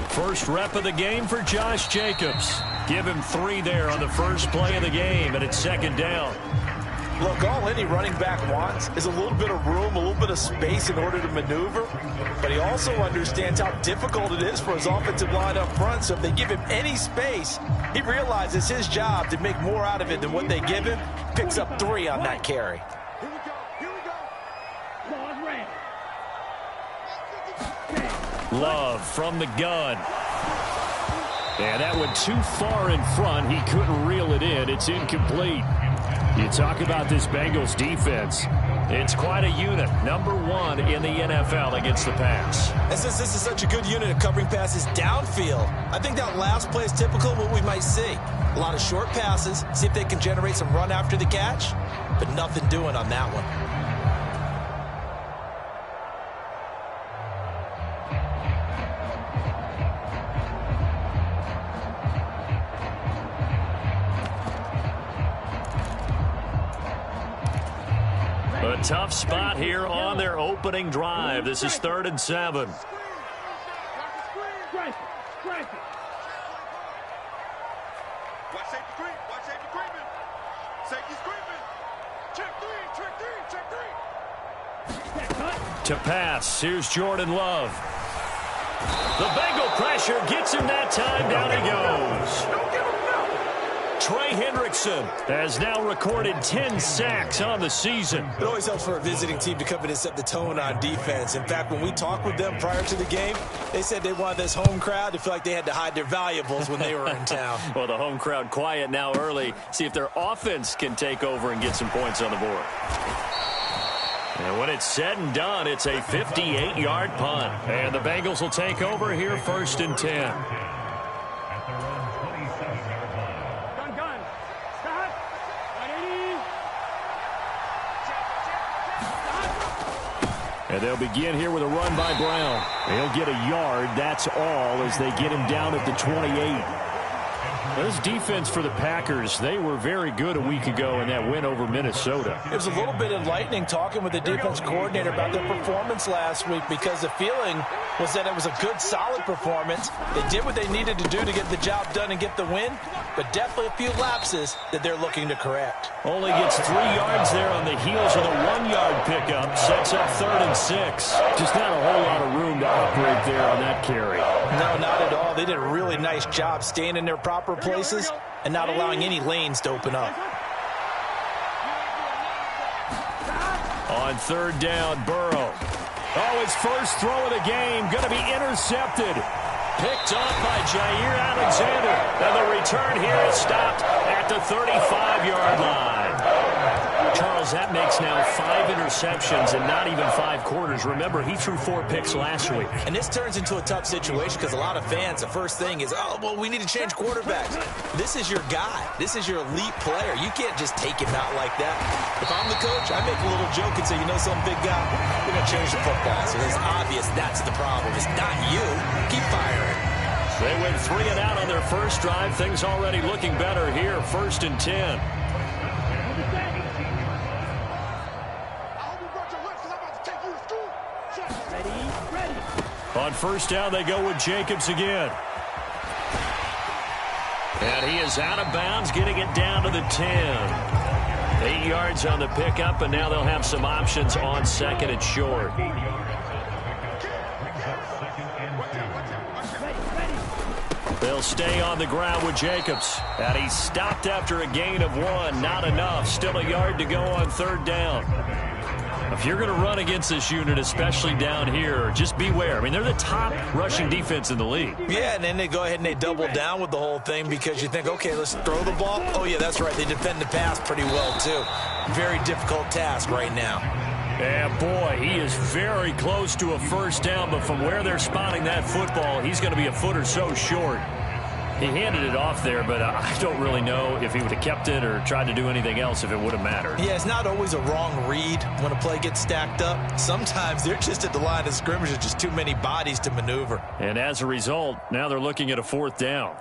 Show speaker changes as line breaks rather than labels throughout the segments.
First rep of the game for Josh Jacobs. Give him 3 there on the first play of the game, and it's second down.
Look, all any running back wants is a little bit of room, a little bit of space in order to maneuver. But he also understands how difficult it is for his offensive line up front. So if they give him any space, he realizes his job to make more out of it than what they give him. Picks up 3 on that carry.
Love from the gun. And that went too far in front. He couldn't reel it in. It's incomplete. You talk about this Bengals defense. It's quite a unit. Number 1 in the NFL against the pass.
And since this is such a good unit of covering passes downfield, I think that last play is typical of what we might see. A lot of short passes, see if they can generate some run after the catch, but nothing doing on that one.
A tough spot here on their opening drive. This is 3rd and 7.
Watch safety creep. Watch safety creeping. Safety's creeping. Check 3.
To pass, here's Jordan Love. The Bengal pressure gets him that time. Down he goes. Trey Hendrickson has now recorded 10 sacks on the season.
It always helps for a visiting team to come in and set the tone on defense. In fact, when we talked with them prior to the game, they said they wanted this home crowd to feel like they had to hide their valuables when they were in town.
Well, the home crowd quiet now early. See if their offense can take over and get some points on the board. And when it's said and done, it's a 58-yard punt. And the Bengals will take over here 1st and 10. And they'll begin here with a run by Brown. He'll get a yard, that's all, as they get him down at the 28. This defense for the Packers, they were very good a week ago in that win over Minnesota.
It was a little bit enlightening talking with the defense coordinator about their performance last week, because the feeling was that it was a good, solid performance. They did what they needed to do to get the job done and get the win, but definitely a few lapses that they're looking to correct.
Only gets 3 yards there on the heels of the 1-yard pickup. Sets up 3rd and 6. Just not a whole lot of room to operate there on that carry.
No, not at all. They did a really nice job staying in their proper places and not allowing any lanes to open up.
On 3rd down, Burrow. Oh, his first throw of the game going to be intercepted. Picked off by Jair Alexander. And the return here is stopped at the 35-yard line. Charles, that makes now 5 interceptions in not even 5 quarters. Remember, he threw 4 picks last week.
And this turns into a tough situation because a lot of fans, the first thing is, oh, well, we need to change quarterbacks. This is your guy. This is your elite player. You can't just take him out like that. If I'm the coach, I make a little joke and say, you know something, big guy? We're going to change the football. So it's obvious that's the problem. It's not you. Keep firing.
They went 3 and out on their first drive. Things already looking better here. 1st and 10. On 1st down, they go with Jacobs again. And he is out of bounds, getting it down to the 10. 8 yards on the pickup, and now they'll have some options on 2nd and short. They'll stay on the ground with Jacobs. And he stopped after a gain of 1. Not enough. Still a yard to go on 3rd down. If you're going to run against this unit, especially down here, just beware. I mean, they're the top rushing defense in the league.
Yeah, and then they go ahead and they double down with the whole thing because you think, okay, let's throw the ball. Oh, yeah, that's right. They defend the pass pretty well, too. Very difficult task right now.
Yeah, boy, he is very close to a 1st down, but from where they're spotting that football, he's going to be a foot or so short. He handed it off there, but I don't really know if he would have kept it or tried to do anything else if it would have mattered.
Yeah, it's not always a wrong read when a play gets stacked up. Sometimes they're just at the line of scrimmage. There's just too many bodies to maneuver.
And as a result, now they're looking at a 4th down.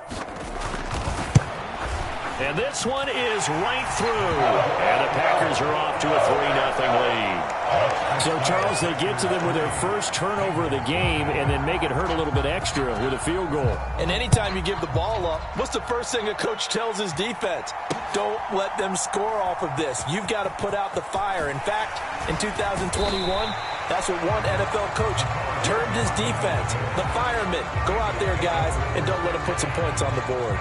And this one is right through. And the Packers are off to a 3-0 lead. So, Charles, they get to them with their first turnover of the game and then make it hurt a little bit extra with a field goal.
And anytime you give the ball up, what's the first thing a coach tells his defense? Don't let them score off of this. You've got to put out the fire. In fact, in 2021, that's what one NFL coach termed his defense. The firemen. Go out there, guys, and don't let them put some points on the board.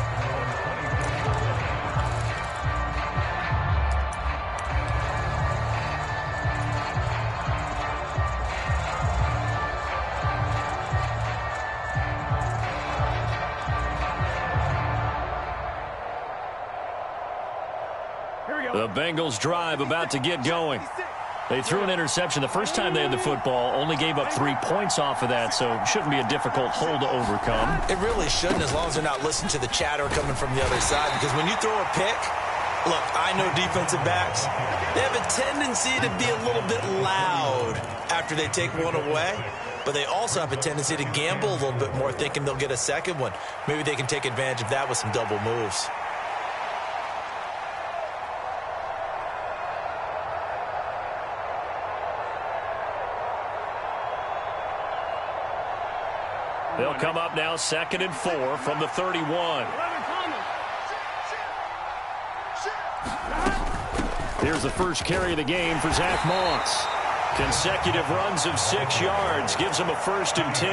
The Bengals drive about to get going. They threw an interception the first time they had the football, only gave up 3 points off of that, so shouldn't be a difficult hole to overcome.
It really shouldn't, as long as they're not listening to the chatter coming from the other side, because when you throw a pick, look, I know defensive backs, they have a tendency to be a little bit loud after they take one away, but they also have a tendency to gamble a little bit more, thinking they'll get a second one. Maybe they can take advantage of that with some double moves.
They'll come up now 2nd and 4 from the 31. Here's the first carry of the game for Zach Moss. Consecutive runs of 6 yards gives him a 1st and 10.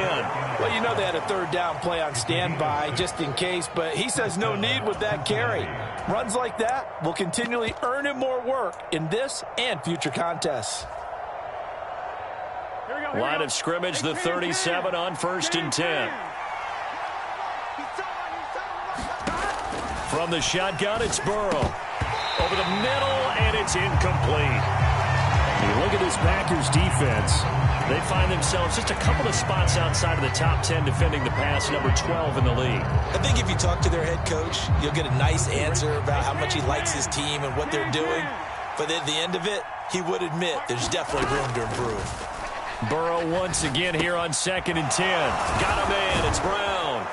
Well, you know they had a 3rd down play on standby just in case, but he says no need with that carry. Runs like that will continually earn him more work in this and future contests.
Line of scrimmage, the 37 on 1st and 10. From the shotgun, it's Burrow. Over the middle, and it's incomplete. You look at this Packers defense, they find themselves just a couple of spots outside of the top 10 defending the pass, number 12 in the league.
I think if you talk to their head coach, you'll get a nice answer about how much he likes his team and what they're doing. But at the end of it, he would admit there's definitely room to improve.
Burrow once again here on 2nd and 10. Got a man. It's Brown.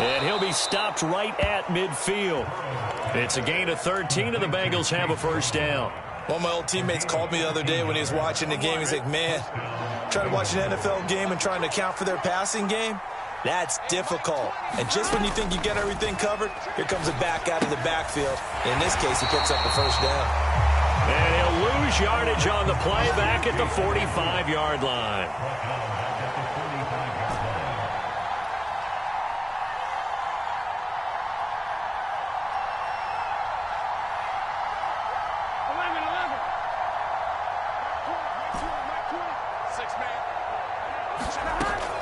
And he'll be stopped right at midfield. It's a gain of 13, and the Bengals have a 1st down.
One of my old teammates called me the other day when he was watching the game. He's like, man, trying to watch an NFL game and trying to account for their passing game, that's difficult. And just when you think you get everything covered, here comes a back out of the backfield. In this case, he picks up the 1st down.
And he'll lose yardage on the play back at the 45-yard line.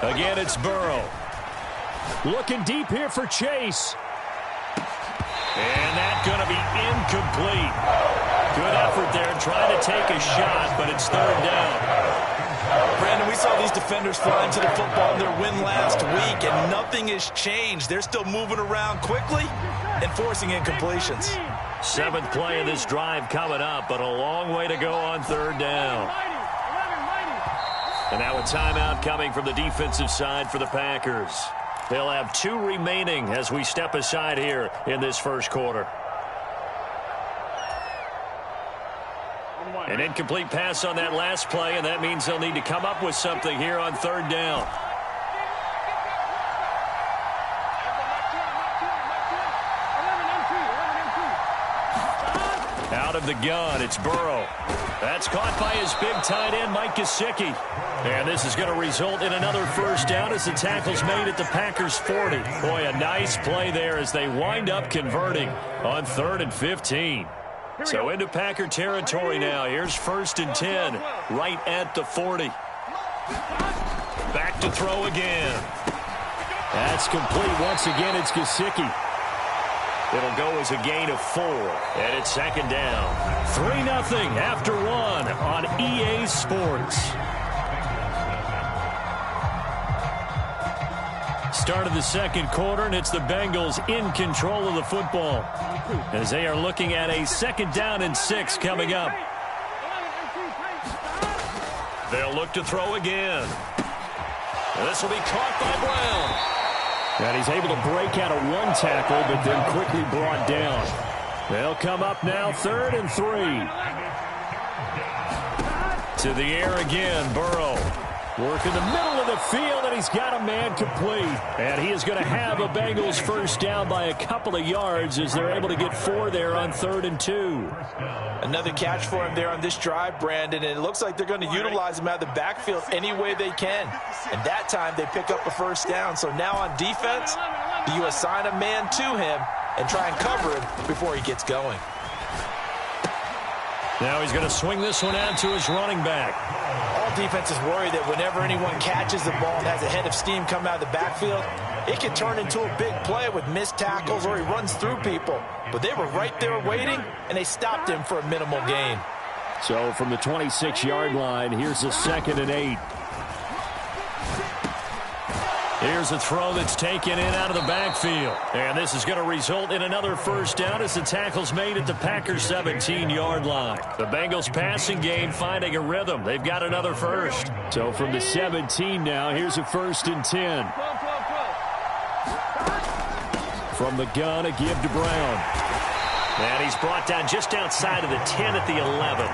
Again, it's Burrow. Looking deep here for Chase. And that's going to be incomplete. Good effort there, trying to take a shot, but it's 3rd down.
Brandon, we saw these defenders fly into the football in their win last week, and nothing has changed. They're still moving around quickly and forcing incompletions.
7th play of this drive coming up, but a long way to go on 3rd down. And now a timeout coming from the defensive side for the Packers. They'll have 2 remaining as we step aside here in this 1st quarter. An incomplete pass on that last play, and that means they'll need to come up with something here on 3rd down. Out of the gun, it's Burrow. That's caught by his big tight end, Mike Gesicki. And this is going to result in another 1st down as the tackle's made at the Packers' 40. Boy, a nice play there as they wind up converting on 3rd and 15. So into Packer territory now. Here's 1st and 10, right at the 40. Back to throw again. That's complete. Once again, it's Gesicki. It'll go as a gain of 4, and it's 2nd down. 3-0 after 1 on EA Sports. Start of the 2nd quarter, and it's the Bengals in control of the football as they are looking at a 2nd down and 6 coming up. They'll look to throw again. And this will be caught by Brown. And he's able to break out of one tackle, but then quickly brought down. They'll come up now, 3rd and 3. To the air again, Burrow. Work in the middle of the field, and he's got a man complete. And he is going to have a Bengals first down by a couple of yards as they're able to get 4 there on 3rd and 2.
Another catch for him there on this drive, Brandon, and it looks like they're going to utilize him out of the backfield any way they can. And that time they pick up a first down. So now on defense, do you assign a man to him and try and cover him before he gets going?
Now he's going to swing this one out to his running back.
All defenses worry that whenever anyone catches the ball and has a head of steam come out of the backfield, it can turn into a big play with missed tackles or he runs through people. But they were right there waiting, and they stopped him for a minimal gain.
So from the 26-yard line, here's a 2nd and 8. Here's a throw that's taken in out of the backfield. And this is going to result in another first down as the tackle's made at the Packers' 17-yard line. The Bengals passing game finding a rhythm. They've got another first. So from the 17 now, here's a 1st and 10. From the gun, a give to Brown. And he's brought down just outside of the 10 at the 11.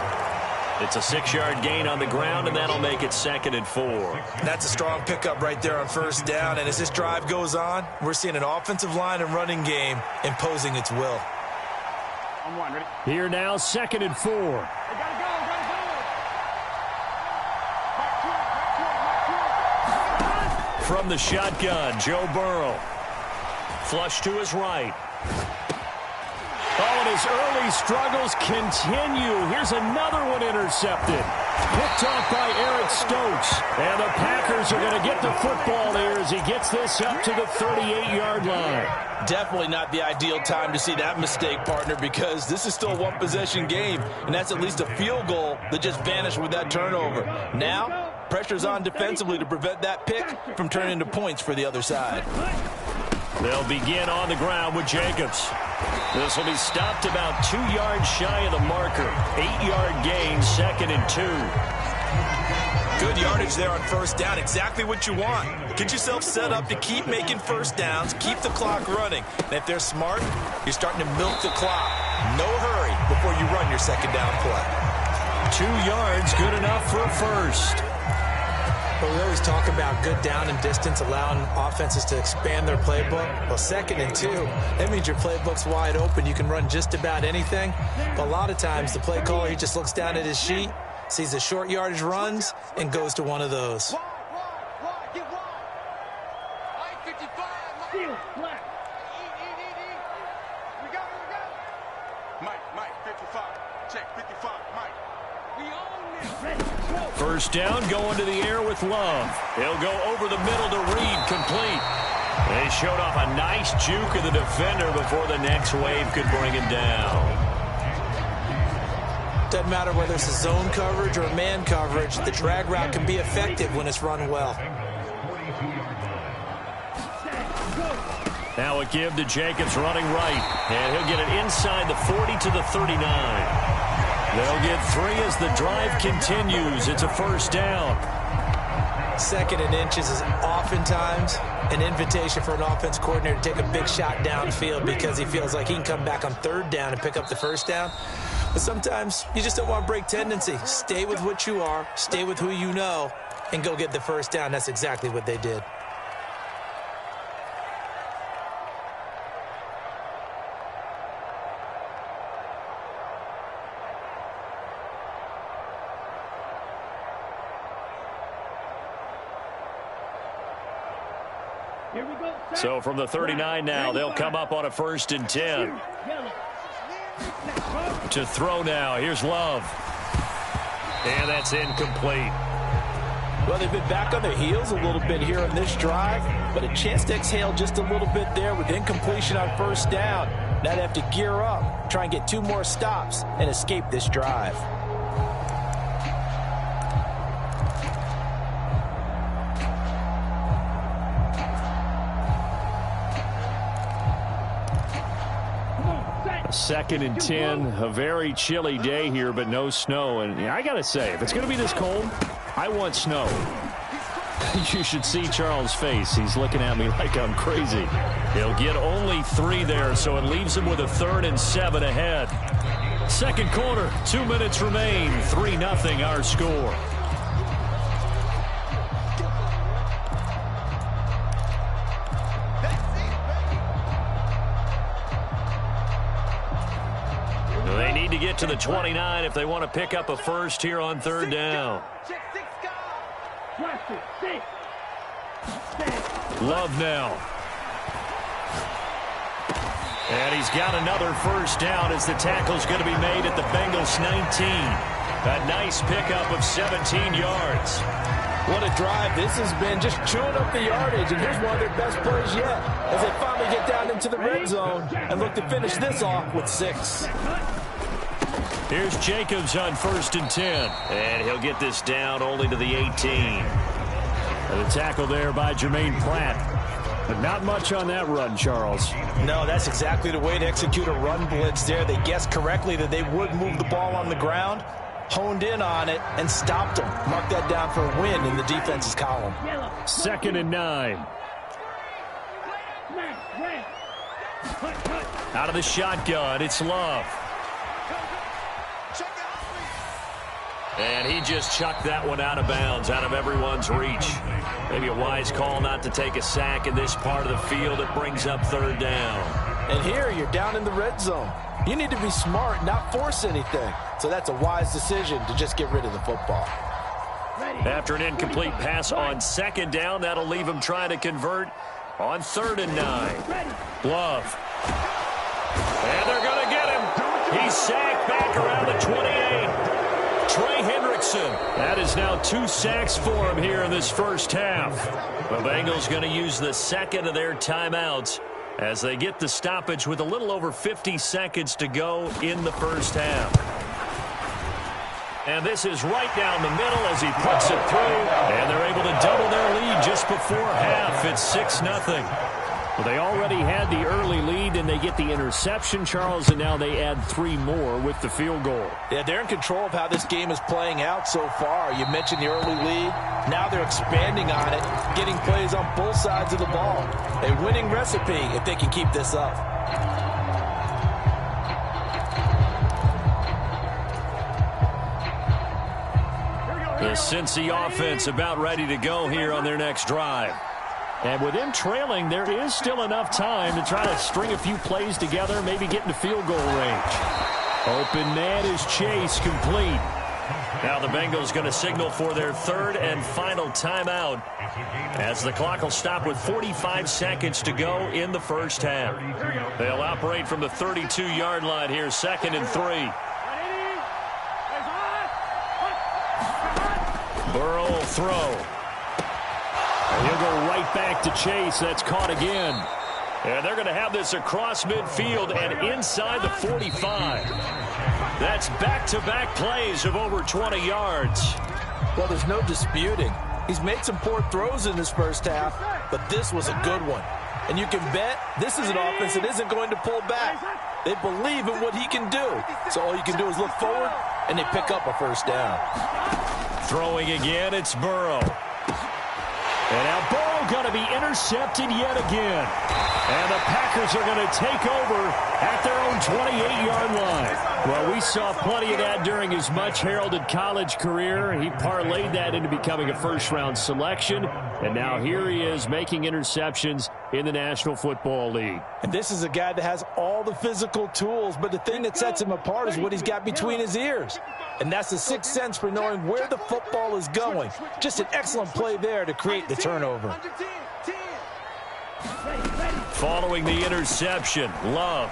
It's a 6-yard gain on the ground, and that'll make it 2nd and 4.
That's a strong pickup right there on first down. And as this drive goes on, we're seeing an offensive line and running game imposing its will.
Here now, 2nd and 4. From the shotgun, Joe Burrow. Flush to his right. Oh, and his early struggles continue. Here's another one intercepted. Picked off by Eric Stokes. And the Packers are going to get the football here as he gets this up to the 38-yard line.
Definitely not the ideal time to see that mistake, partner, because this is still a one-possession game, and that's at least a field goal that just vanished with that turnover. Now, pressure's on defensively to prevent that pick from turning into points for the other side.
They'll begin on the ground with Jacobs. This will be stopped about 2 yards shy of the marker. 8-yard gain, 2nd and 2.
Good yardage there on first down. Exactly what you want. Get yourself set up to keep making first downs, keep the clock running. And if they're smart, you're starting to milk the clock. No hurry before you run your second down play.
2 yards, good enough for a first.
But we always talk about good down and distance, allowing offenses to expand their playbook. Well, 2nd and 2, that means your playbook's wide open. You can run just about anything. But a lot of times, the play caller, he just looks down at his sheet, sees the short yardage runs, and goes to one of those.
First down, going to the air with Love. He'll go over the middle to Reed, complete. They showed off a nice juke of the defender before the next wave could bring him down.
Doesn't matter whether it's a zone coverage or a man coverage, the drag route can be effective when it's run well.
Now a give to Jacobs running right, and he'll get it inside the 40 to the 39. They'll get 3 as the drive continues. It's a first down.
2nd and inches is oftentimes an invitation for an offense coordinator to take a big shot downfield because he feels like he can come back on 3rd down and pick up the first down. But sometimes you just don't want to break tendency. Stay with what you are, stay with who you know, and go get the first down. That's exactly what they did.
So from the 39 now, they'll come up on a 1st and 10. To throw now, here's Love. And that's incomplete.
Well, they've been back on their heels a little bit here on this drive, but a chance to exhale just a little bit there with incompletion on first down. Now they have to gear up, try and get 2 more stops, and escape this drive.
Second and 10, a very chilly day here, but no snow. And I got to say, if it's going to be this cold, I want snow. You should see Charles' face. He's looking at me like I'm crazy. He'll get only 3 there, so it leaves him with a 3rd and 7 ahead. Second quarter, 2 minutes remain. 3-0 our score. They need to get to the 29 if they want to pick up a first here on 3rd down. Love now. And he's got another first down as the tackle's going to be made at the Bengals 19. A nice pickup of 17 yards.
What a drive this has been, just chewing up the yardage. And here's one of their best plays yet as they finally get down into the red zone and look to finish this off with 6.
Here's Jacobs on 1st and 10. And he'll get this down only to the 18. And the tackle there by Jermaine Pratt. But not much on that run, Charles.
No, that's exactly the way to execute a run blitz there. They guessed correctly that they would move the ball on the ground, honed in on it, and stopped them. Mark that down for a win in the defense's column.
2nd and 9. Out of the shotgun, it's Love. And he just chucked that one out of bounds, out of everyone's reach. Maybe a wise call not to take a sack in this part of the field. It brings up 3rd down.
And here you're down in the red zone. You need to be smart, not force anything. So that's a wise decision to just get rid of the football.
After an incomplete pass on 2nd down, that'll leave him trying to convert on 3rd and 9. Love. And they're going to get him. He's sacked back around the 28. Trey Hendrickson. That is now 2 sacks for him here in this first half. The Bengals going to use the 2nd of their timeouts as they get the stoppage with a little over 50 seconds to go in the first half. And this is right down the middle as he puts it through. And they're able to double their lead just before half. It's 6-0. Well, they already had the early lead, and they get the interception, Charles, and now they add 3 more with the field goal.
Yeah, they're in control of how this game is playing out so far. You mentioned the early lead. Now they're expanding on it, getting plays on both sides of the ball. A winning recipe if they can keep this up.
The Cincy offense about ready to go here on their next drive. And with them trailing, there is still enough time to try to string a few plays together, maybe get into field goal range. Open man is Chase, complete. Now the Bengals going to signal for their 3rd and final timeout as the clock will stop with 45 seconds to go in the first half. They'll operate from the 32-yard line here, 2nd and 3. Burrow will throw. And he'll go right back to Chase. That's caught again. And they're going to have this across midfield and inside the 45. That's back-to-back plays of over 20 yards.
Well, there's no disputing. He's made some poor throws in this first half, but this was a good one. And you can bet this is an offense that isn't going to pull back. They believe in what he can do. So all you can do is look forward, and they pick up a first down.
Throwing again, it's Burrow. And now Burrow going to be intercepted yet again. And the Packers are going to take over at their own 28-yard line. Well, we saw plenty of that during his much-heralded college career. He parlayed that into becoming a first-round selection. And now here he is making interceptions in the National Football League.
And this is a guy that has all the physical tools, but the thing that sets him apart is what he's got between his ears. And that's the sixth sense for knowing where the football is going. Just an excellent play there to create the turnover.
Following the interception, Love.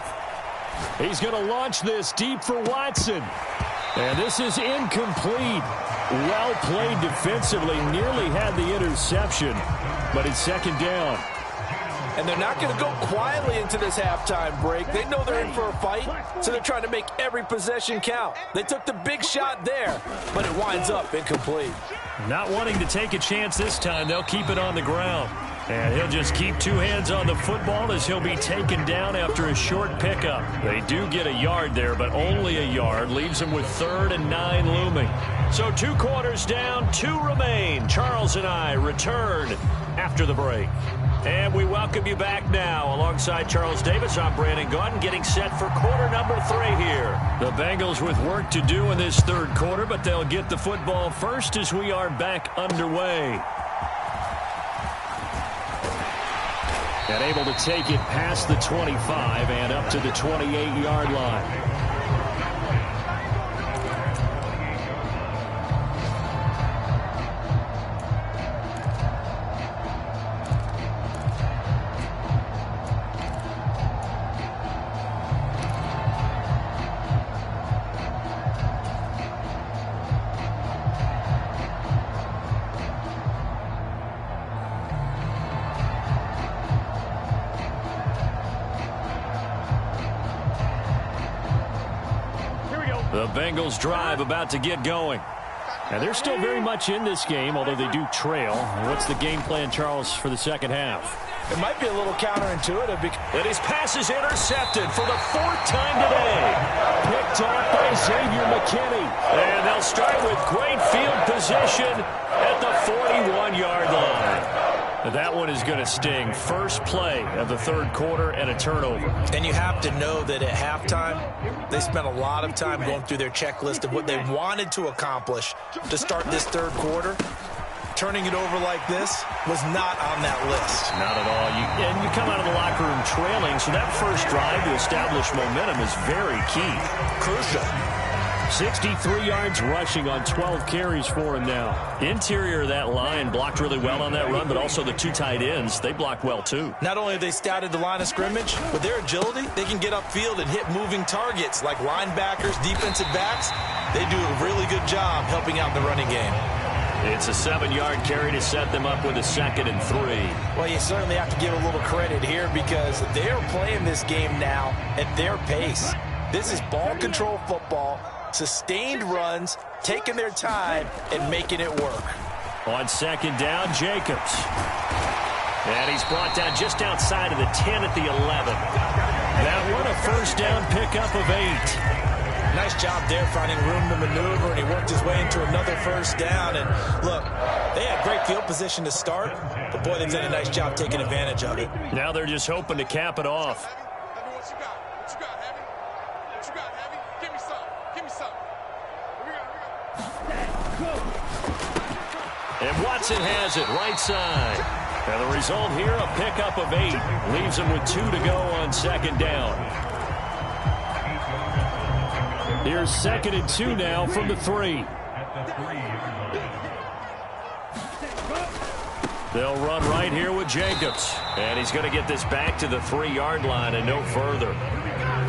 He's going to launch this deep for Watson. And this is incomplete. Well played defensively. Nearly had the interception, but it's second down.
And they're not going to go quietly into this halftime break. They know they're in for a fight, so they're trying to make every possession count. They took the big shot there, but it winds up incomplete.
Not wanting to take a chance this time, they'll keep it on the ground. And he'll just keep two hands on the football as he'll be taken down after a short pickup. They do get a yard there, but only a yard. Leaves him with 3rd and 9 looming. So 2 quarters down, 2 remain. Charles and I return after the break. And we welcome you back now. Alongside Charles Davis, I'm Brandon Gaudin, getting set for quarter number 3 here. The Bengals with work to do in this 3rd quarter, but they'll get the football first as we are back underway. And able to take it past the 25 and up to the 28-yard line. The Bengals drive about to get going. And they're still very much in this game, although they do trail. What's the game plan, Charles, for the second half?
It might be a little counterintuitive.
And his pass is intercepted for the 4th time today. Picked off by Xavier McKinney. And they'll start with great field position at the 41-yard line. That one is going to sting. First play of the 3rd quarter and a turnover.
And you have to know that at halftime, they spent a lot of time going through their checklist of what they wanted to accomplish to start this 3rd quarter. Turning it over like this was not on that list.
Not at all. And you come out of the locker room trailing, so that first drive to establish momentum is very key.
Crucial.
63 yards rushing on 12 carries for him now. Interior of that line blocked really well on that run, but also the 2 tight ends, they blocked well too.
Not only have they scouted the line of scrimmage, but their agility, they can get upfield and hit moving targets like linebackers, defensive backs. They do a really good job helping out the running game.
It's a 7-yard carry to set them up with a 2nd and 3.
Well, you certainly have to give a little credit here because they're playing this game now at their pace. This is ball control football. Sustained runs, taking their time, and making it work.
On 2nd down, Jacobs. And he's brought down just outside of the 10 at the 11. That one a first down pickup of 8.
Nice job there finding room to maneuver, and he worked his way into another first down. And look, they had great field position to start, but boy, they've done a nice job taking advantage of it.
Now they're just hoping to cap it off. And Watson has it right side. And the result here, a pickup of 8. Leaves him with 2 to go on 2nd down. Here's 2nd and 2 now from the 3. They'll run right here with Jacobs. And he's going to get this back to the 3-yard line and no further.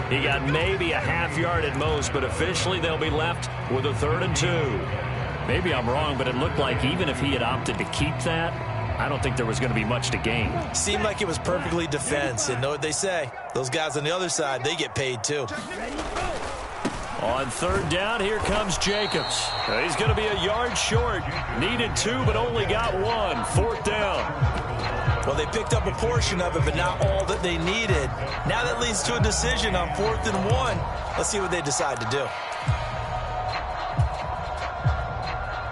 He got maybe a half yard at most, but officially they'll be left with a 3rd and 2. Maybe I'm wrong, but it looked like even if he had opted to keep that, I don't think there was going to be much to gain. Seemed
like it was perfectly defense, and know what they say. Those guys on the other side, they get paid too.
On 3rd down, here comes Jacobs. He's going to be a yard short. Needed 2, but only got 1. 4th down.
Well, they picked up a portion of it, but not all that they needed. Now that leads to a decision on 4th and 1. Let's see what they decide to do.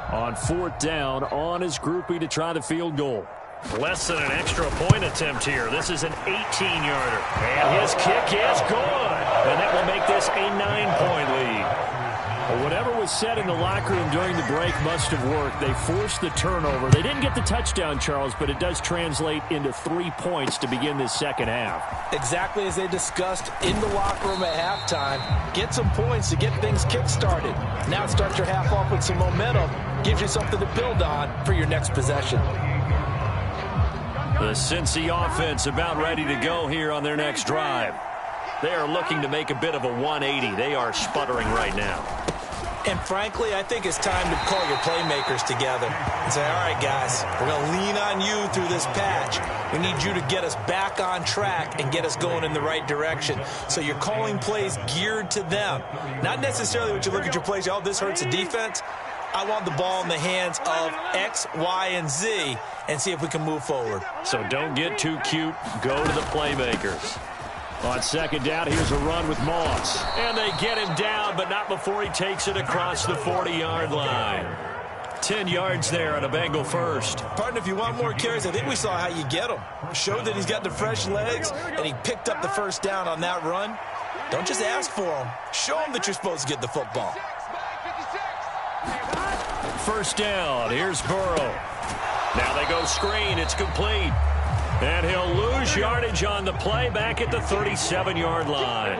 On 4th down, on his groupie to try the field goal. Less than an extra point attempt here. This is an 18-yarder. And his kick is good. And that will make this a 9-point lead. Well, whatever was said in the locker room during the break must have worked. They forced the turnover. They didn't get the touchdown, Charles, but it does translate into 3 points to begin this second half.
Exactly as they discussed in the locker room at halftime. Get some points to get things kick-started. Now start your half off with some momentum. Gives you something to build on for your next possession.
The Cincy offense about ready to go here on their next drive. They are looking to make a bit of a 180. They are sputtering right now.
And frankly, I think it's time to call your playmakers together and say, all right, guys, we're going to lean on you through this patch. We need you to get us back on track and get us going in the right direction. So you're calling plays geared to them. Not necessarily what you look at your plays, oh, this hurts the defense. I want the ball in the hands of X, Y, and Z and see if we can move forward.
So don't get too cute. Go to the playmakers. On second down, here's a run with Moss. And they get him down, but not before he takes it across the 40-yard line. 10 yards there on a Bengal first.
Partner, if you want more carries, I think we saw how you get him. Showed that he's got the fresh legs, and he picked up the first down on that run. Don't just ask for him. Show him that you're supposed to get the football.
First down. Here's Burrow. Now they go screen. It's complete. And he'll lose yardage on the play back at the 37-yard line.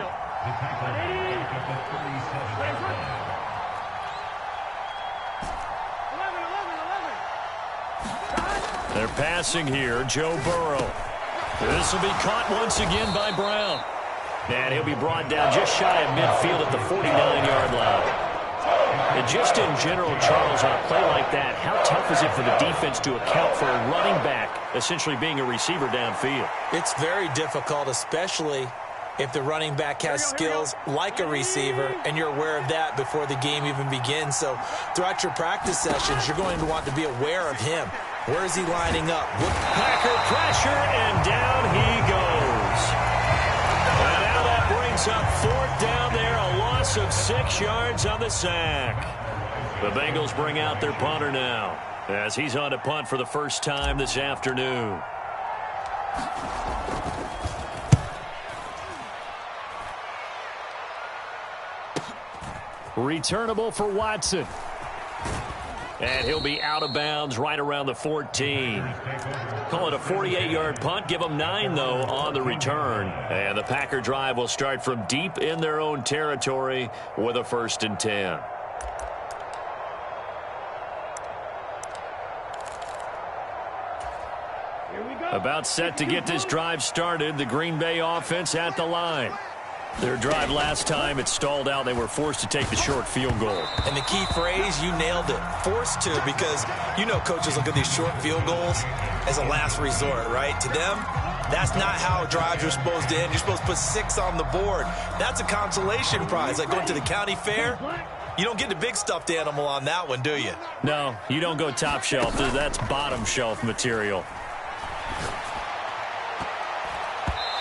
They're passing here. Joe Burrow. This will be caught once again by Brown. And he'll be brought down just shy of midfield at the 49-yard line. And just in general, Charles, on a play like that, how tough is it for the defense to account for a running back essentially being a receiver downfield?
It's very difficult, especially if the running back has skills like a receiver, and you're aware of that before the game even begins. So throughout your practice sessions, you're going to want to be aware of him. Where is he lining up?
Packer pressure, and down he goes. And now that brings up fourth down there, a loss of 6 yards on the sack. The Bengals bring out their punter now, as he's on to punt for the first time this afternoon. Returnable for Watson. And he'll be out of bounds right around the 14. Call it a 48-yard punt. Give them 9, though, on the return. And the Packer drive will start from deep in their own territory with a 1st and 10. About set to get this drive started. The Green Bay offense at the line. Their drive last time, it stalled out. They were forced to take the short field goal.
And the key phrase, you nailed it. Forced to, because you know coaches look at these short field goals as a last resort, right? To them, that's not how drives are supposed to end. You're supposed to put 6 on the board. That's a consolation prize, like going to the county fair. You don't get the big stuffed animal on that one, do you?
No, you don't go top shelf. That's bottom shelf material.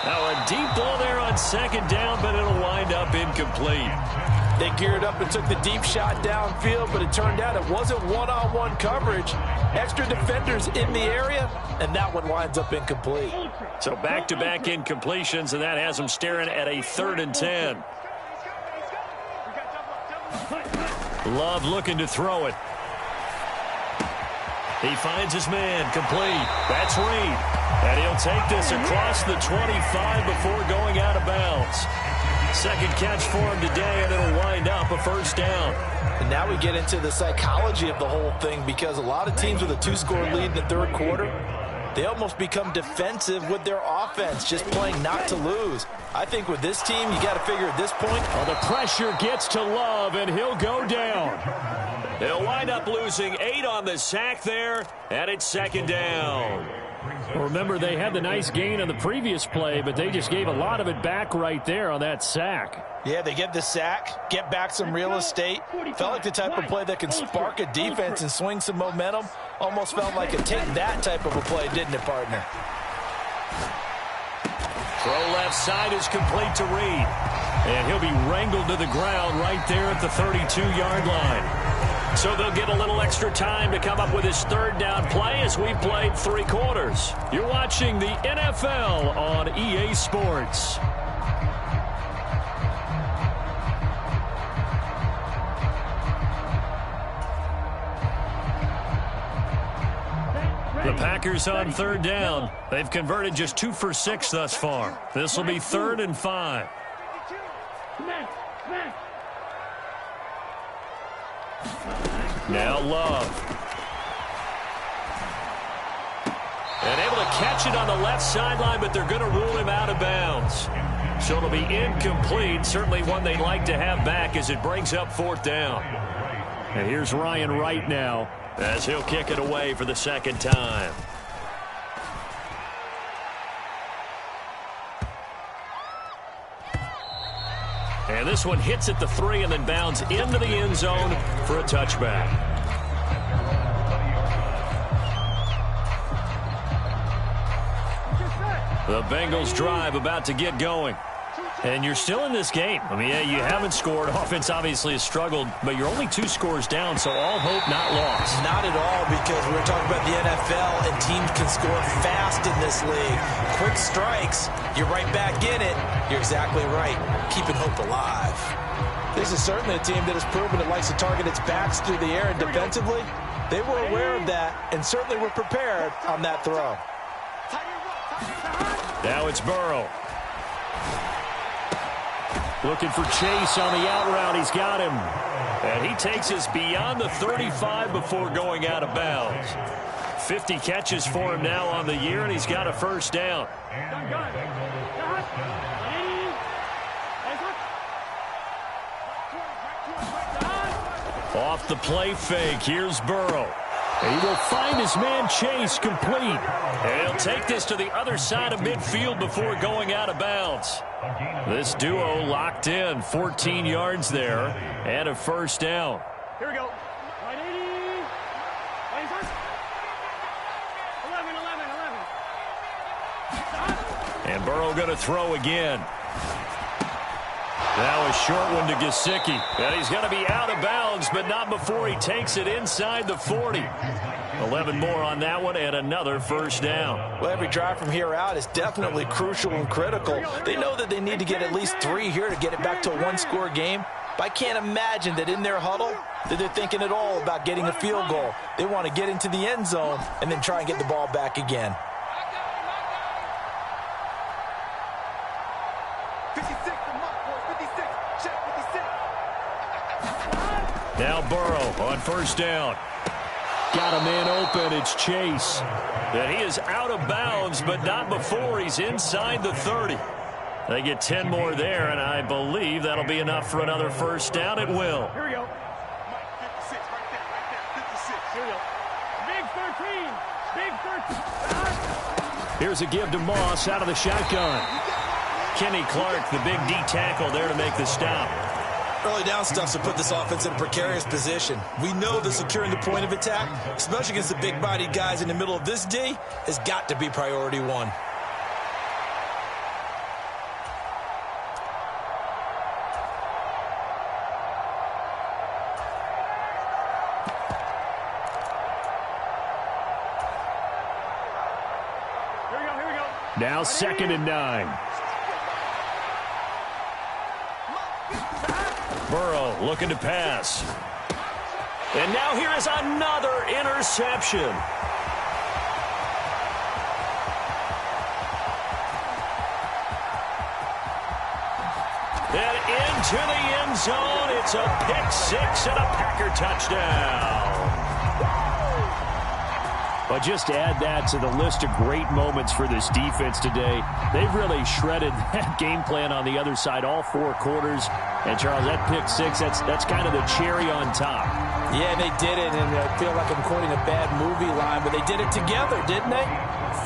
Now a deep ball there on second down, but it'll wind up incomplete.
They geared up and took the deep shot downfield, but it turned out it wasn't one-on-one coverage. Extra defenders in the area, and that one winds up incomplete.
So back-to-back incompletions, and that has them staring at a 3rd and 10. Love looking to throw it. He finds his man, complete. That's Reed. And he'll take this across the 25 before going out of bounds. Second catch for him today, and it'll wind up a 1st down.
And now we get into the psychology of the whole thing, because a lot of teams with a 2-score lead in the 3rd quarter, they almost become defensive with their offense, just playing not to lose. I think with this team, you got to figure at this point.
Oh, the pressure gets to Love, and he'll go down. They'll wind up losing 8 on the sack there, and it's 2nd down. Well, remember, they had the nice gain on the previous play, but they just gave a lot of it back right there on that sack.
Yeah, they get the sack, get back some real estate. Felt like the type of play that can spark a defense and swing some momentum. Almost felt like a take that type of a play, didn't it, partner?
Throw left side is complete to Reed. And he'll be wrangled to the ground right there at the 32-yard line. So they'll get a little extra time to come up with his 3rd down play as we played 3 quarters. You're watching the NFL on EA Sports. The Packers on 3rd down. They've converted just 2 for 6 thus far. This will be 3rd and 5. Now Love. And able to catch it on the left sideline, but they're going to rule him out of bounds. So it'll be incomplete. Certainly one they'd like to have back as it brings up 4th down. And here's Ryan Wright now as he'll kick it away for the 2nd time. And this one hits at the 3 and then bounds into the end zone for a touchback. The Bengals drive about to get going. And you're still in this game. I mean, yeah, you haven't scored. Offense obviously has struggled, but you're only 2 scores down, so all hope not lost.
Not at all, because we were talking about the NFL, and teams can score fast in this league. Quick strikes, you're right back in it. You're exactly right. Keeping hope alive. This is certainly a team that has proven it likes to target its backs through the air, and defensively, they were aware of that and certainly were prepared on that throw.
Now it's Burrow. Looking for Chase on the out route. He's got him. And he takes us beyond the 35 before going out of bounds. 50 catches for him now on the year, and he's got a first down. Off the play fake, here's Burrow. He will find his man Chase complete. And he'll take this to the other side of midfield before going out of bounds. This duo locked in, 14 yards there, and a first down.
Here we go. 11.
And Burrow going to throw again. Now a short one to Gesicki. And he's going to be out of bounds, but not before he takes it inside the 40. 11 more on that one and another first down.
Well, every drive from here out is definitely crucial and critical. They know that they need to get at least 3 here to get it back to a 1-score game. But I can't imagine that in their huddle that they're thinking at all about getting a field goal. They want to get into the end zone and then try and get the ball back again.
56, come on, boys, 56. Check 56.
Now Burrow on first down. Got a man open. It's Chase. And he is out of bounds, but not before he's inside the 30. They get 10 more there, and I believe that'll be enough for another first down. It will.
Here we go.
56, right there, 56.
Here we go. Big 13.
Here's a give to Moss out of the shotgun. Kenny Clark, the big D tackle there to make the stop.
Early down stuff to put this offense in a precarious position. We know that securing the point of attack, especially against the big-bodied guys in the middle of this D, has got to be priority 1.
Here we go.
Now 2nd and 9. Burrow looking to pass. And now here is another interception. And into the end zone. It's a pick 6 and a Packer touchdown. But just add that to the list of great moments for this defense today. They've really shredded that game plan on the other side all 4 quarters. And, Charles, that pick 6, that's kind of the cherry on top.
Yeah, they did it, and I feel like I'm quoting a bad movie line, but they did it together, didn't they?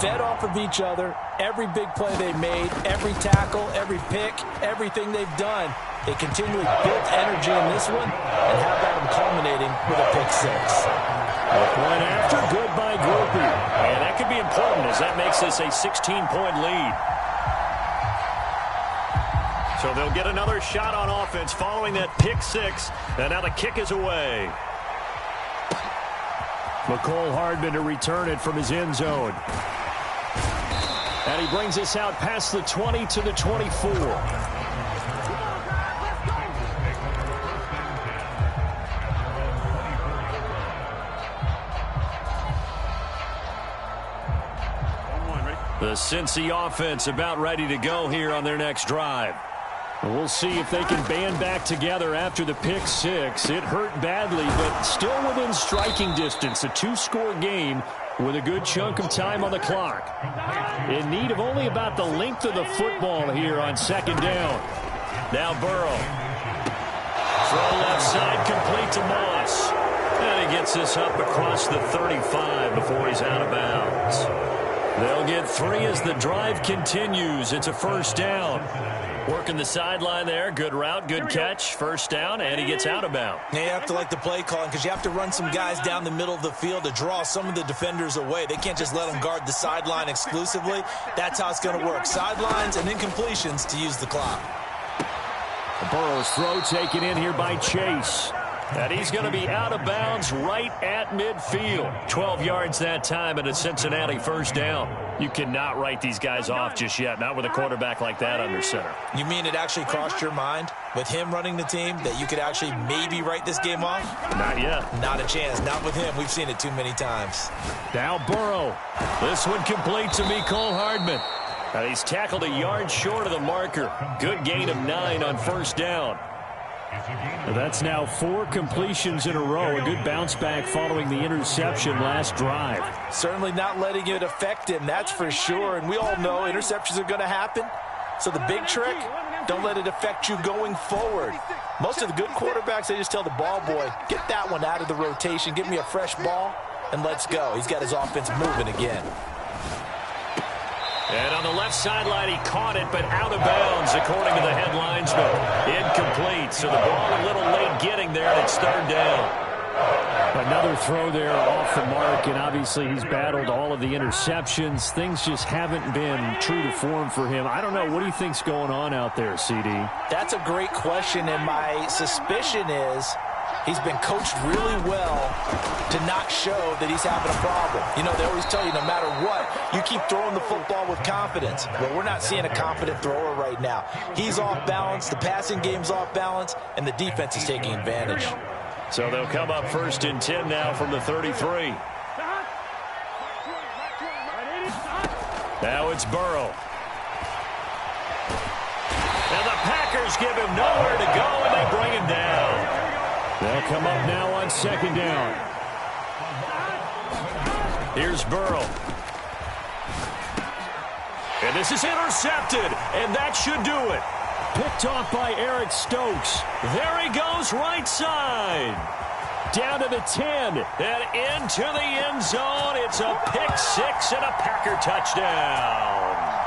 Fed off of each other, every big play they made, every tackle, every pick, everything they've done. They continually built energy in this one, and how about them culminating with a pick 6?
A point after, good by Groupie. And that could be important as that makes this a 16-point lead. So they'll get another shot on offense following that pick 6. And now the kick is away. McCole Hardman to return it from his end zone. And he brings us out past the 20 to the 24. The Cincy offense about ready to go here on their next drive. We'll see if they can band back together after the pick 6. It hurt badly, but still within striking distance. A 2-score game with a good chunk of time on the clock. In need of only about the length of the football here on 2nd down. Now Burrow. Throw left side complete to Moss. And he gets this up across the 35 before he's out of bounds. They'll get 3 as the drive continues. It's a first down. Working the sideline there. Good route, good catch. First down, and he gets out of bounds.
Now you have to like the play calling because you have to run some guys down the middle of the field to draw some of the defenders away. They can't just let them guard the sideline exclusively. That's how it's going to work. Sidelines and incompletions to use the clock.
Burrow's throw taken in here by Chase. And he's going to be out of bounds right at midfield. 12 yards that time and a Cincinnati first down. You cannot write these guys off just yet, not with a quarterback like that under center.
You mean it actually crossed your mind with him running the team that you could actually maybe write this game off?
Not yet.
Not a chance. Not with him. We've seen it too many times.
Now Burrow. This one complete to Mecole Hardman. And he's tackled a yard short of the marker. Good gain of 9 on first down.
Well, that's now 4 completions in a row. A good bounce back following the interception last drive.
Certainly not letting it affect him, that's for sure. And we all know interceptions are going to happen. So the big trick, don't let it affect you going forward. Most of the good quarterbacks, they just tell the ball boy, get that one out of the rotation, give me a fresh ball, and let's go. He's got his offense moving again.
And on the left sideline, he caught it, but out of bounds, according to the head linesman. Incomplete, so the ball a little late getting there, and it's third down.
Another throw there off the mark, and obviously he's battled all of the interceptions. Things just haven't been true to form for him. I don't know. What do you think's going on out there, CD?
That's a great question, and my suspicion is he's been coached really well to not show that he's having a problem. You know, they always tell you no matter what, you keep throwing the football with confidence. Well, we're not seeing a confident thrower right now. He's off balance, the passing game's off balance, and the defense is taking advantage.
So they'll come up first and 10 now from the 33. Now it's Burrow. And the Packers give him nowhere to go, and they bring him down.
They'll come up now on second down.
Here's Burrow. And this is intercepted, and that should do it.
Picked off by Eric Stokes.
There he goes, right side. Down to the 10, and into the end zone. It's a pick six and a Packer touchdown.